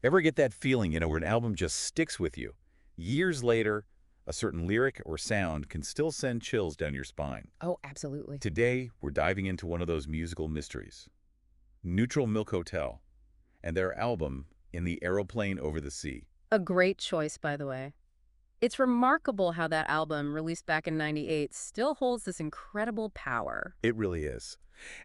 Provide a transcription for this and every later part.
Ever get that feeling, where an album just sticks with you? Years later, a certain lyric or sound can still send chills down your spine. Oh, absolutely. Today, we're diving into one of those musical mysteries, Neutral Milk Hotel, and their album, In the Aeroplane Over the Sea. A great choice, by the way. It's remarkable how that album, released back in '98, still holds this incredible power. It really is.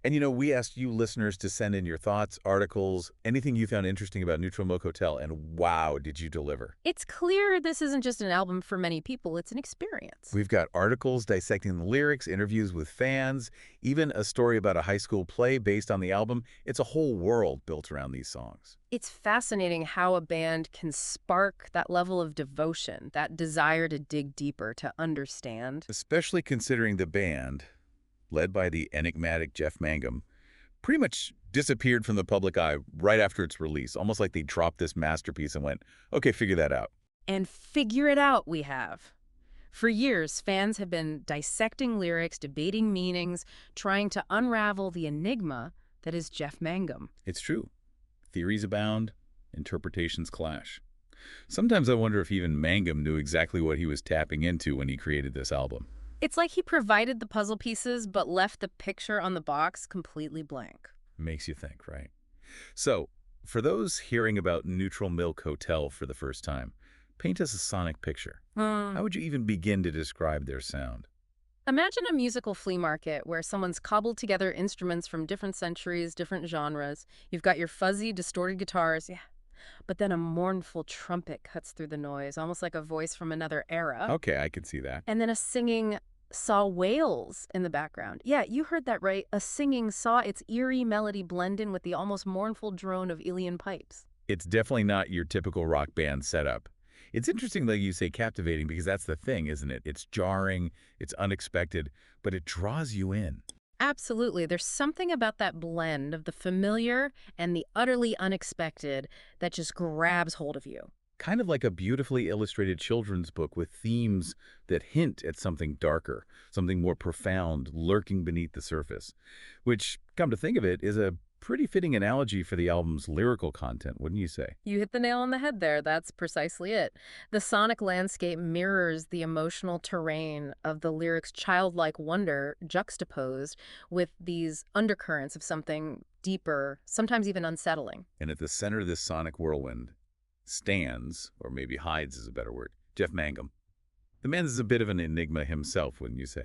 And we asked you listeners to send in your thoughts, articles, anything you found interesting about Neutral Milk Hotel, and wow, did you deliver. It's clear this isn't just an album for many people, it's an experience. We've got articles dissecting the lyrics, interviews with fans, even a story about a high school play based on the album. It's a whole world built around these songs. It's fascinating how a band can spark that level of devotion, that desire to dig deeper, to understand. Especially considering the band, led by the enigmatic Jeff Mangum, pretty much disappeared from the public eye right after its release, almost like they dropped this masterpiece and went, okay, figure that out. And figure it out, we have. For years, fans have been dissecting lyrics, debating meanings, trying to unravel the enigma that is Jeff Mangum. It's true. Theories abound, interpretations clash. Sometimes I wonder if even Mangum knew exactly what he was tapping into when he created this album. It's like he provided the puzzle pieces but left the picture on the box completely blank. Makes you think, right? So, for those hearing about Neutral Milk Hotel for the first time, paint us a sonic picture. How would you even begin to describe their sound? Imagine a musical flea market where someone's cobbled together instruments from different centuries, different genres. You've got your fuzzy, distorted guitars, yeah, but then a mournful trumpet cuts through the noise, almost like a voice from another era. Okay, I can see that. And then a singing saw whales in the background. Yeah, you heard that right. A singing saw its eerie melody blend in with the almost mournful drone of Ilian pipes. It's definitely not your typical rock band setup. It's interesting that you say captivating because that's the thing, isn't it? It's jarring, it's unexpected, but it draws you in. Absolutely. There's something about that blend of the familiar and the utterly unexpected that just grabs hold of you. Kind of like a beautifully illustrated children's book with themes that hint at something darker, something more profound lurking beneath the surface. Which, come to think of it, is a pretty fitting analogy for the album's lyrical content, wouldn't you say? You hit the nail on the head there. That's precisely it. The sonic landscape mirrors the emotional terrain of the lyrics' childlike wonder juxtaposed with these undercurrents of something deeper, sometimes even unsettling. And at the center of this sonic whirlwind stands, or maybe hides is a better word, Jeff Mangum. The man is a bit of an enigma himself, wouldn't you say?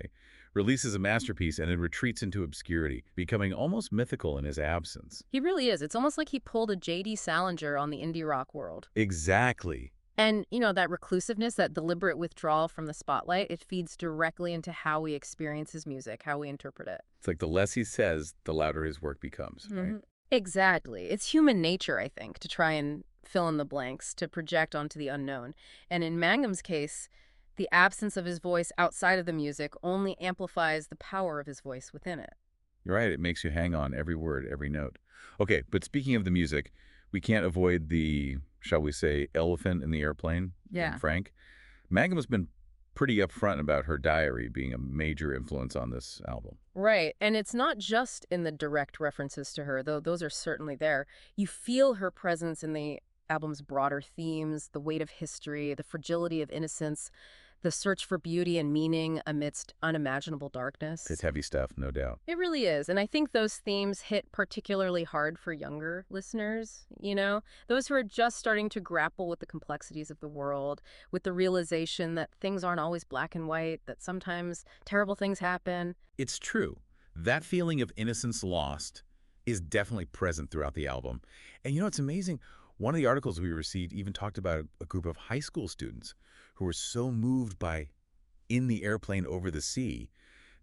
Releases a masterpiece and then retreats into obscurity, becoming almost mythical in his absence. He really is. It's almost like he pulled a J.D. Salinger on the indie rock world. Exactly. And, that reclusiveness, that deliberate withdrawal from the spotlight, it feeds directly into how we experience his music, how we interpret it. It's like the less he says, the louder his work becomes, right? Exactly. It's human nature, I think, to try and fill in the blanks, to project onto the unknown. And in Mangum's case, the absence of his voice outside of the music only amplifies the power of his voice within it. You're right. It makes you hang on every word, every note. Okay, but speaking of the music, we can't avoid the, shall we say, elephant in the airplane, Yeah. Frank. Mangum's been pretty upfront about her diary being a major influence on this album. Right. And it's not just in the direct references to her, though those are certainly there. You feel her presence in the album's broader themes, the weight of history, the fragility of innocence, the search for beauty and meaning amidst unimaginable darkness. It's heavy stuff, no doubt. It really is. And I think those themes hit particularly hard for younger listeners, those who are just starting to grapple with the complexities of the world, with the realization that things aren't always black and white, that sometimes terrible things happen. It's true. That feeling of innocence lost is definitely present throughout the album. And it's amazing. One of the articles we received even talked about a group of high school students who were so moved by In the Airplane Over the Sea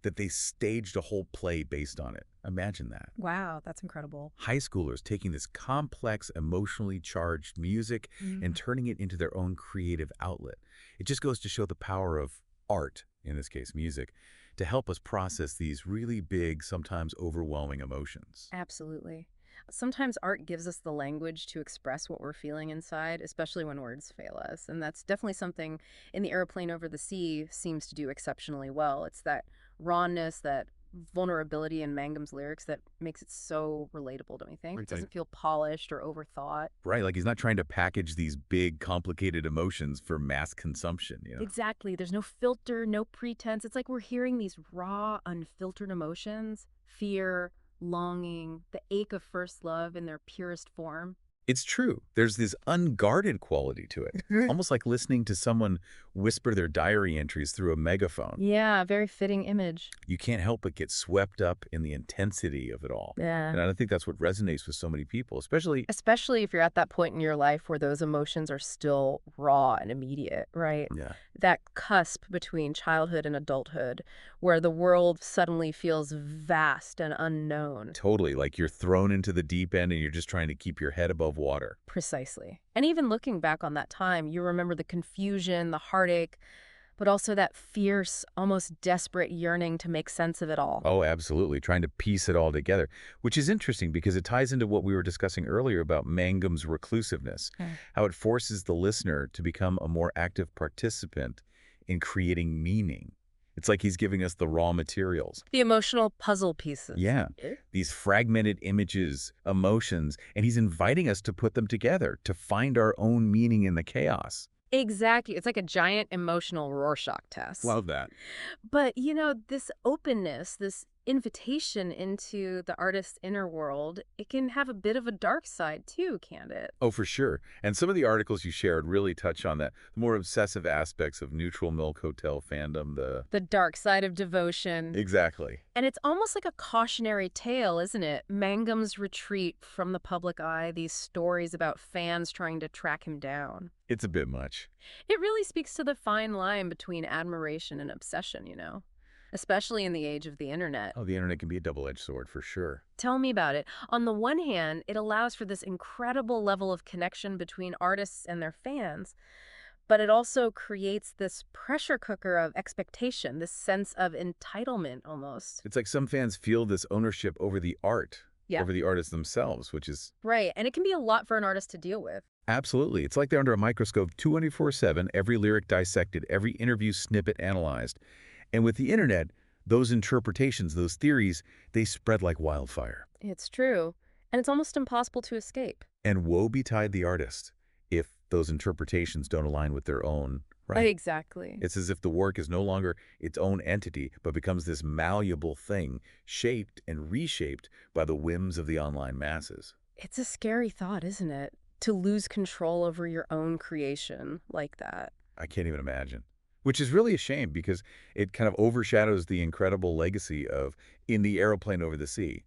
that they staged a whole play based on it. Imagine that. Wow, that's incredible. High schoolers taking this complex, emotionally charged music and turning it into their own creative outlet. It just goes to show the power of art, in this case music, to help us process these really big, sometimes overwhelming emotions. Absolutely. Sometimes art gives us the language to express what we're feeling inside, especially when words fail us. And that's definitely something In the Airplane Over the Sea seems to do exceptionally well. It's that rawness, that vulnerability in Mangum's lyrics that makes it so relatable, don't you think? It Right. doesn't feel polished or overthought. Right, like he's not trying to package these big, complicated emotions for mass consumption. Exactly. There's no filter, no pretense. It's like we're hearing these raw, unfiltered emotions: fear, longing, the ache of first love in their purest form. It's true. There's this unguarded quality to it, almost like listening to someone whisper their diary entries through a megaphone. Yeah, very fitting image. You can't help but get swept up in the intensity of it all. Yeah. And I think that's what resonates with so many people, especially, Especially if you're at that point in your life where those emotions are still raw and immediate, right? yeah, That cusp between childhood and adulthood, where the world suddenly feels vast and unknown. totally. Like you're thrown into the deep end and you're just trying to keep your head above water. Precisely. And even looking back on that time, you remember the confusion, the heartache, but also that fierce, almost desperate yearning to make sense of it all. Oh, absolutely. Trying to piece it all together, which is interesting because it ties into what we were discussing earlier about Mangum's reclusiveness, Mm. how it forces the listener to become a more active participant in creating meaning. It's like he's giving us the raw materials. The emotional puzzle pieces. Yeah, these fragmented images, emotions, and he's inviting us to put them together, to find our own meaning in the chaos. Exactly. It's like a giant emotional Rorschach test. Love that. But, this openness, this invitation into the artist's inner world, it can have a bit of a dark side too, can't it? Oh, for sure. And some of the articles you shared really touch on that. The more obsessive aspects of Neutral Milk Hotel fandom, the... The dark side of devotion. Exactly. And it's almost like a cautionary tale, isn't it? Mangum's retreat from the public eye, these stories about fans trying to track him down. It's a bit much. It really speaks to the fine line between admiration and obsession, especially in the age of the internet. Oh, the internet can be a double-edged sword for sure. Tell me about it. On the one hand, it allows for this incredible level of connection between artists and their fans, but it also creates this pressure cooker of expectation, this sense of entitlement almost. It's like some fans feel this ownership over the art, Yeah, over the artists themselves, which is right. And it can be a lot for an artist to deal with. absolutely. It's like they're under a microscope 24/7, every lyric dissected, every interview snippet analyzed. And with the internet, those interpretations, those theories, they spread like wildfire. It's true. And it's almost impossible to escape. And woe betide the artist if those interpretations don't align with their own, right? Exactly. It's as if the work is no longer its own entity, but becomes this malleable thing, shaped and reshaped by the whims of the online masses. It's a scary thought, isn't it? To lose control over your own creation like that. I can't even imagine. Which is really a shame because it kind of overshadows the incredible legacy of In the Aeroplane Over the Sea.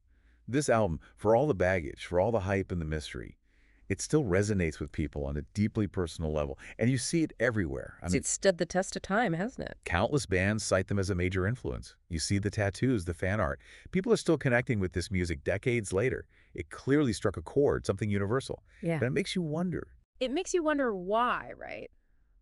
This album, for all the baggage, for all the hype and the mystery, it still resonates with people on a deeply personal level. And you see it everywhere. I mean, It's stood the test of time, hasn't it? countless bands cite them as a major influence. You see the tattoos, the fan art. People are still connecting with this music decades later. It clearly struck a chord, something universal. Yeah. But it makes you wonder. It makes you wonder why, right?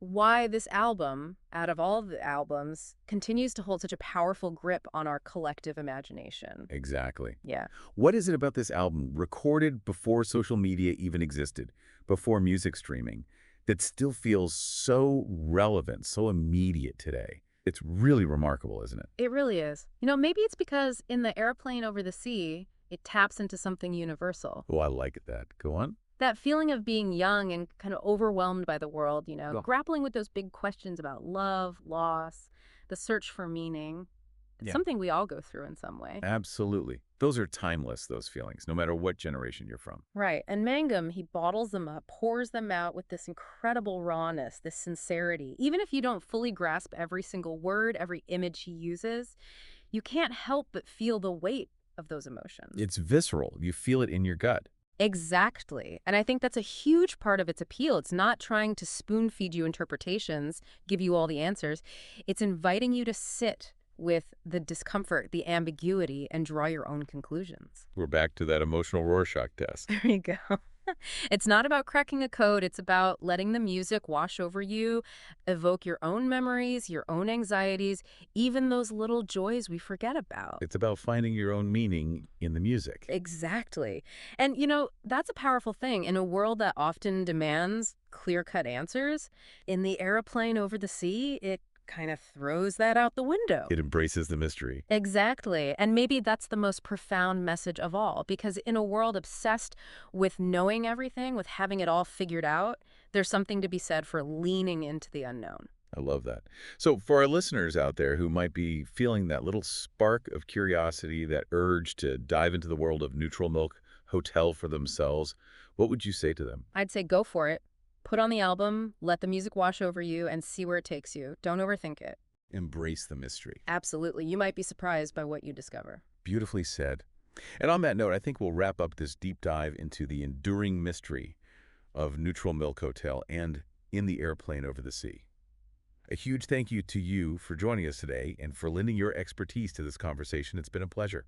Why this album, out of all the albums, continues to hold such a powerful grip on our collective imagination. Exactly. Yeah. What is it about this album, recorded before social media even existed, before music streaming, that still feels so relevant, so immediate today? It's really remarkable, isn't it? It really is. Maybe it's because in the Airplane Over the Sea, it taps into something universal. Oh, I like that. Go on. That feeling of being young and kind of overwhelmed by the world, Go. grappling with those big questions about love, loss, the search for meaning. It's Yeah. something we all go through in some way. Absolutely. Those are timeless, those feelings, no matter what generation you're from. Right. And Mangum, he bottles them up, pours them out with this incredible rawness, this sincerity. Even if you don't fully grasp every single word, every image he uses, you can't help but feel the weight of those emotions. It's visceral. You feel it in your gut. Exactly. And I think that's a huge part of its appeal. It's not trying to spoon feed you interpretations, give you all the answers. It's inviting you to sit with the discomfort, the ambiguity, and draw your own conclusions. We're back to that emotional Rorschach test. There you go. It's not about cracking a code. It's about letting the music wash over you, evoke your own memories, your own anxieties, even those little joys we forget about. It's about finding your own meaning in the music. Exactly. And, that's a powerful thing. In a world that often demands clear-cut answers, in the Aeroplane Over the Sea, it kind of throws that out the window. It embraces the mystery. Exactly. And maybe that's the most profound message of all, because in a world obsessed with knowing everything, with having it all figured out, there's something to be said for leaning into the unknown. I love that. So for our listeners out there who might be feeling that little spark of curiosity, that urge to dive into the world of Neutral Milk Hotel for themselves, what would you say to them? I'd say go for it. Put on the album, let the music wash over you, and see where it takes you. Don't overthink it. Embrace the mystery. Absolutely. You might be surprised by what you discover. Beautifully said. And on that note, I think we'll wrap up this deep dive into the enduring mystery of Neutral Milk Hotel and In the Airplane Over the Sea. A huge thank you to you for joining us today and for lending your expertise to this conversation. It's been a pleasure.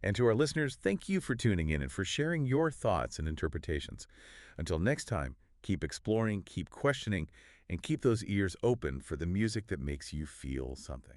And to our listeners, thank you for tuning in and for sharing your thoughts and interpretations. Until next time, keep exploring, keep questioning, and keep those ears open for the music that makes you feel something.